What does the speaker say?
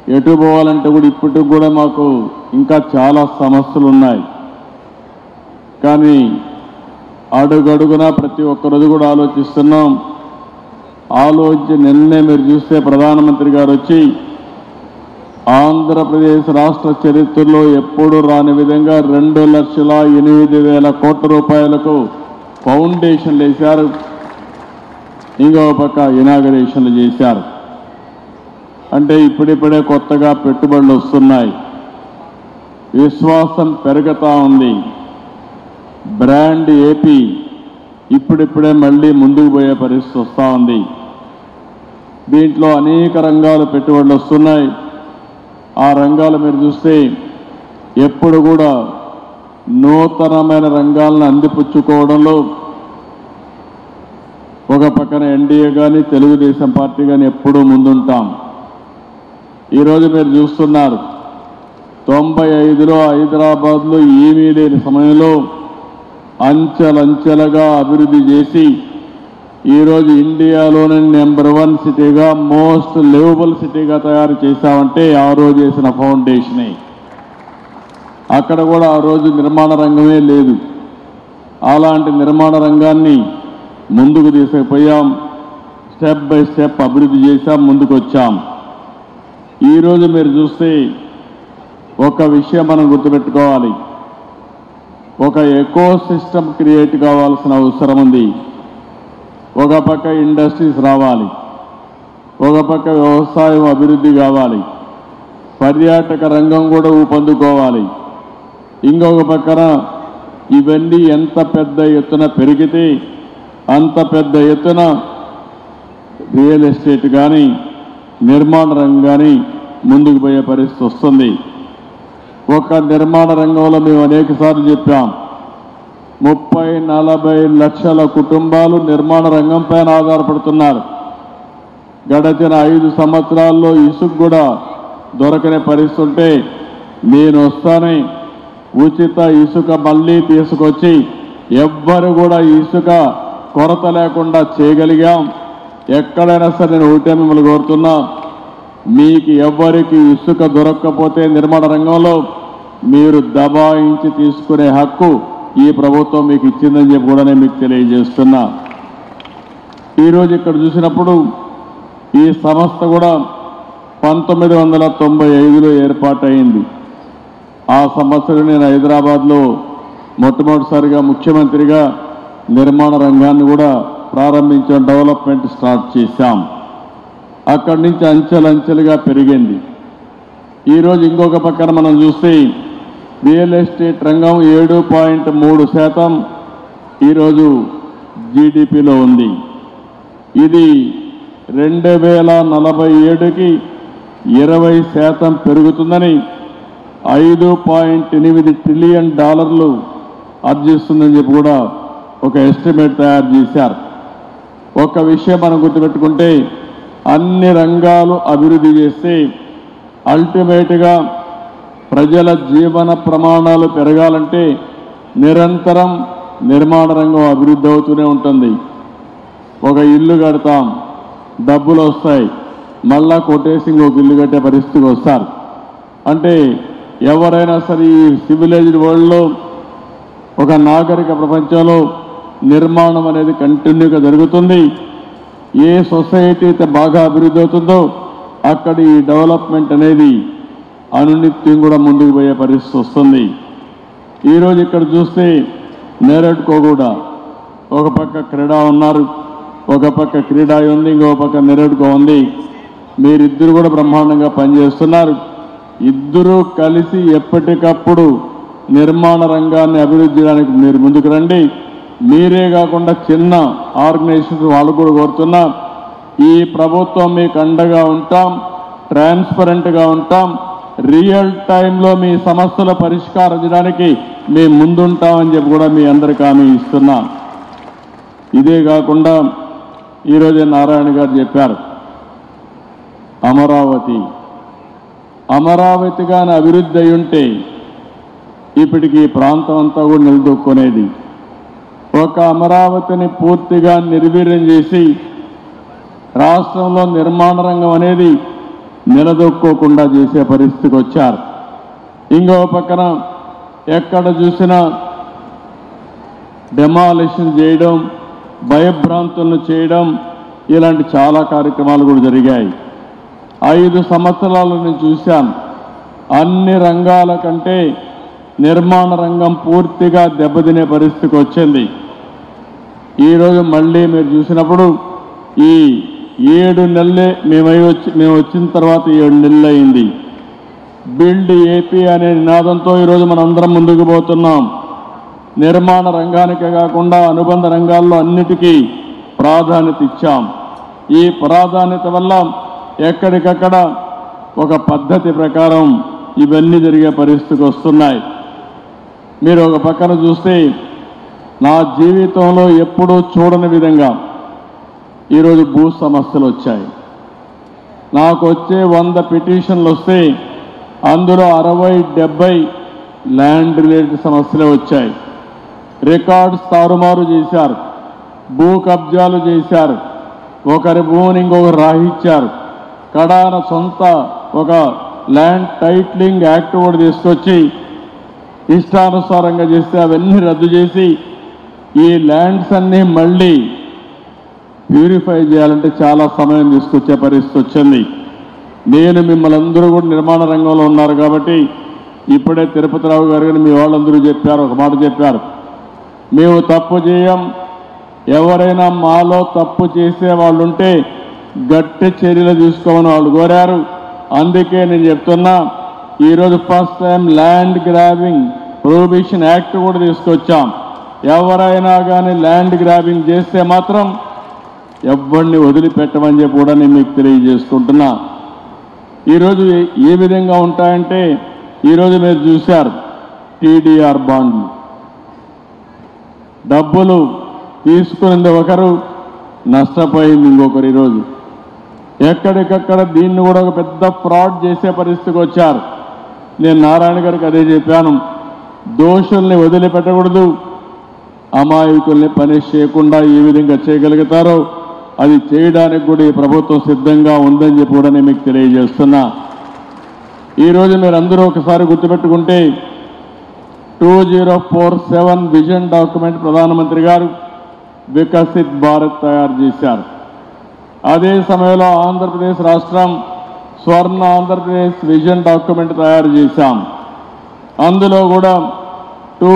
ఎటు పోవాలంటే కూడా ఇప్పటికి కూడా మాకు ఇంకా చాలా సమస్యలు ఉన్నాయి. కానీ అడుగడుగునా ప్రతి ఒక్కరోజు కూడా ఆలోచిస్తున్నాం. ఆలోచించి నిన్నే మీరు చూస్తే ప్రధానమంత్రి గారు వచ్చి ఆంధ్రప్రదేశ్ రాష్ట్ర చరిత్రలో ఎప్పుడూ రాని విధంగా 2,08,000 కోట్ల రూపాయలకు ఫౌండేషన్లు వేశారు. ఇంకో పక్క ఇనాగరేషన్లు చేశారు. అంటే ఇప్పుడిప్పుడే కొత్తగా పెట్టుబడులు వస్తున్నాయి. విశ్వాసం పెరుగుతూ ఉంది. బ్రాండ్ ఏపీ ఇప్పుడిప్పుడే మళ్ళీ ముందుకు పోయే పరిస్థితి వస్తూ ఉంది. దీంట్లో అనేక రంగాలు పెట్టుబడులు వస్తున్నాయి. ఆ రంగాలు మీరు చూస్తే ఎప్పుడు కూడా నూతనమైన రంగాలను అందిపుచ్చుకోవడంలో ఒక పక్కన ఎన్డీఏ కానీ తెలుగుదేశం పార్టీ కానీ ఎప్పుడూ ముందుంటాం. ఈరోజు మీరు చూస్తున్నారు 95లో హైదరాబాద్లో ఏమీ లేని సమయంలో అంచెలంచెలుగా అభివృద్ధి చేసి ఈరోజు ఇండియాలోనే నెంబర్ 1 సిటీగా మోస్ట్ లివబుల్ సిటీగా తయారు చేశామంటే ఆ రోజు చేసిన ఫౌండేషనే. అక్కడ కూడా ఆ రోజు నిర్మాణ రంగమే లేదు. అలాంటి నిర్మాణ రంగాన్ని ముందుకు తీసుకుపోయాం. స్టెప్ బై స్టెప్ అభివృద్ధి చేశాం, ముందుకు వచ్చాం. ఈరోజు మీరు చూస్తే ఒక విషయం మనం గుర్తుపెట్టుకోవాలి. ఒక ఎకో సిస్టమ్ క్రియేట్ కావాల్సిన అవసరం ఉంది. ఒక పక్క ఇండస్ట్రీస్ రావాలి, ఒక పక్క వ్యవసాయం అభివృద్ధి కావాలి, పర్యాటక రంగం కూడా ఊపందుకోవాలి. ఇంకొక పక్కన ఇవన్నీ ఎంత పెద్ద ఎత్తున పెరిగితే అంత పెద్ద ఎత్తున రియల్ ఎస్టేట్ కానీ నిర్మాణ రంగం కానీ ముందుకు పోయే పరిస్థితి వస్తుంది. ఒక నిర్మాణ రంగంలో మేము అనేక సార్లు చెప్పాం, 30-40 లక్షల కుటుంబాలు నిర్మాణ రంగం పైన ఆధారపడుతున్నారు. గడచిన 5 సంవత్సరాల్లో ఇసుక కూడా దొరకని పరిస్థితి ఉంటే నేను వస్తానే ఉచిత ఇసుక మళ్ళీ తీసుకొచ్చి ఎవ్వరు కూడా ఇసుక కొరత లేకుండా చేయగలిగాం. ఎక్కడైనా సరే నేను ఒకటే మిమ్మల్ని కోరుతున్నా, మీకు ఎవ్వరికి ఇసుక దొరకకపోతే నిర్మాణ రంగంలో మీరు దబాయించి తీసుకునే హక్కు ఈ ప్రభుత్వం మీకు ఇచ్చిందని చెప్పి కూడా నేను మీకు తెలియజేస్తున్నా. ఈరోజు ఇక్కడ చూసినప్పుడు ఈ సంస్థ కూడా 1995లో ఏర్పాటైంది. ఆ సంవత్సరం నేను హైదరాబాద్లో మొట్టమొదటిసారిగా ముఖ్యమంత్రిగా నిర్మాణ రంగాన్ని కూడా ప్రారంభించాం, డెవలప్మెంట్ స్టార్ట్ చేశాం. అక్కడి నుంచి అంచెలంచెలుగా పెరిగింది. ఈరోజు ఇంకొక పక్కన మనం చూస్తే రియల్ ఎస్టేట్ రంగం 7.3% ఈరోజు జీడిపిలో ఉంది. ఇది 2047కి 20% పెరుగుతుందని $5.8 ట్రిలియన్ ఆర్జిస్తుందని చెప్పి కూడా ఒక ఎస్టిమేట్ తయారు చేశారు. ఒక విషయం మనం గుర్తుపెట్టుకుంటే అన్ని రంగాలు అభివృద్ధి చేస్తే అల్టిమేట్గా ప్రజల జీవన ప్రమాణాలు పెరగాలంటే నిరంతరం నిర్మాణ రంగం అభివృద్ధి అవుతూనే ఉంటుంది. ఒక ఇల్లు కడతాం, డబ్బులు వస్తాయి, మళ్ళా కొట్టేసి ఇంకొక ఇల్లు కట్టే పరిస్థితికి వస్తారు. అంటే ఎవరైనా సరే ఈ సివిలైజ్డ్ వరల్డ్లో ఒక నాగరిక ప్రపంచంలో నిర్మాణం అనేది కంటిన్యూగా జరుగుతుంది. ఏ సొసైటీ అయితే బాగా అభివృద్ధి అవుతుందో అక్కడ ఈ డెవలప్మెంట్ అనేది అనునిత్యం కూడా ముందుకు పోయే పరిస్థితి వస్తుంది. ఈరోజు ఇక్కడ చూస్తే నేరడ్కో కూడా ఒక పక్క క్రీడా ఉన్నారు, ఒక పక్క క్రీడా ఉంది, ఇంకో పక్క నేరడ్కో ఉంది. మీరిద్దరు కూడా బ్రహ్మాండంగా పనిచేస్తున్నారు. ఇద్దరూ కలిసి ఎప్పటికప్పుడు నిర్మాణ రంగాన్ని అభివృద్ధి చేయడానికి మీరు ముందుకు రండి. మీరే కాకుండా చిన్న ఆర్గనైజేషన్స్ వాళ్ళు కూడా కోరుతున్నా, ఈ ప్రభుత్వం మీకు అండగా ఉంటాం, ట్రాన్స్పరెంట్గా ఉంటాం, రియల్ టైంలో మీ సమస్యల పరిష్కారం చేయడానికి మేము ముందుంటామని చెప్పి కూడా మీ అందరికీ హామీ ఇస్తున్నాం. ఇదే కాకుండా ఈరోజే నారాయణ గారు చెప్పారు, అమరావతిగానే అభివృద్ధి అయి ఉంటే ఇప్పటికి ఈ ప్రాంతం అంతా కూడా నిలదొక్కునేది. ఒక అమరావతిని పూర్తిగా నిర్వీర్యం చేసి రాష్ట్రంలో నిర్మాణ రంగం అనేది నిలదొక్కోకుండా చేసే పరిస్థితికి వచ్చారు. ఇంకో పక్కన ఎక్కడ చూసినా డెమాలిషన్ చేయడం, భయభ్రాంతులను చేయడం, ఇలాంటి చాలా కార్యక్రమాలు కూడా జరిగాయి. 5 సంవత్సరాలు నేను చూశాను. అన్ని రంగాల కంటే నిర్మాణ రంగం పూర్తిగా దెబ్బతినే పరిస్థితికి వచ్చింది. ఈరోజు మళ్ళీ మీరు చూసినప్పుడు ఈ 7 నెలలే మేము వచ్చిన తర్వాత 7 నెలలు అయింది. బిల్డ్ ఏపీ అనే నినాదంతో ఈరోజు మనందరం ముందుకు పోతున్నాం. నిర్మాణ రంగానికే కాకుండా అనుబంధ రంగాల్లో అన్నిటికీ ప్రాధాన్యత ఇచ్చాం. ఈ ప్రాధాన్యత వల్ల ఎక్కడికక్కడ ఒక పద్ధతి ప్రకారం ఇవన్నీ జరిగే పరిస్థితికి వస్తున్నాయి. మీరు ఒక పక్కన చూస్తే నా జీవితంలో ఎప్పుడూ చూడని విధంగా ఈరోజు భూ సమస్యలు వచ్చాయి. నాకు వచ్చే 100 పిటిషన్లు వస్తే అందులో 60-70 ల్యాండ్ రిలేటెడ్ సమస్యలే వచ్చాయి. రికార్డ్స్ తారుమారు చేశారు, భూ కబ్జాలు చేశారు, ఒకరి భూమిని ఇంకొకరు రాహించారు, కడాన సొంత ఒక ల్యాండ్ టైట్లింగ్ యాక్ట్ కూడా తీసుకొచ్చి ఇష్టానుసారంగా చేస్తే అవన్నీ రద్దు చేసి ఈ ల్యాండ్స్ అన్నీ మళ్ళీ ప్యూరిఫై చేయాలంటే చాలా సమయం తీసుకొచ్చే పరిస్థితి వచ్చింది. నేను మిమ్మల్ని అందరూ కూడా నిర్మాణ రంగంలో ఉన్నారు కాబట్టి ఇప్పుడే తిరుపతిరావు గారు కానీ మీ వాళ్ళందరూ చెప్పారు, ఒక మాట చెప్పారు, మేము తప్పు చేయం, ఎవరైనా మాలో తప్పు చేసే వాళ్ళు ఉంటే గట్టి చర్యలు తీసుకోమని వాళ్ళు కోరారు. అందుకే నేను చెప్తున్నా, ఈరోజు first time land grabbing prohibition act కూడా తీసుకొచ్చాం. ఎవరైనా కానీ ల్యాండ్ గ్రాబింగ్ చేస్తే మాత్రం ఎవరిని వదిలిపెట్టమని చెప్పి కూడా నేను మీకు తెలియజేసుకుంటున్నా. ఈరోజు ఏ విధంగా ఉంటాయంటే, ఈరోజు మీరు చూశారు టీడీఆర్ బాండ్లు, డబ్బులు తీసుకునేది ఒకరు, నష్టపోయింది ఇంకొకరు. ఈరోజు ఎక్కడికక్కడ దీన్ని కూడా ఒక పెద్ద ఫ్రాడ్ చేసే పరిస్థితికి వచ్చారు. నేను నారాయణ గారికి అదే చెప్పాను, దోషుల్ని వదిలిపెట్టకూడదు, అమాయకుల్ని పనిష్ చేయకుండా ఏ విధంగా చేయగలుగుతారో అది చేయడానికి కూడా ఈ ప్రభుత్వం సిద్ధంగా ఉందని చెప్పి కూడా నేను మీకు తెలియజేస్తున్నా. ఈరోజు మీరు అందరూ ఒకసారి గుర్తుపెట్టుకుంటే 2047 విజన్ డాక్యుమెంట్ ప్రధానమంత్రి గారు వికసిత్ భారత్ తయారు చేశారు. అదే సమయంలో ఆంధ్రప్రదేశ్ రాష్ట్రం స్వర్ణ ఆంధ్రప్రదేశ్ విజన్ డాక్యుమెంట్ తయారు చేశాం. అందులో కూడా 2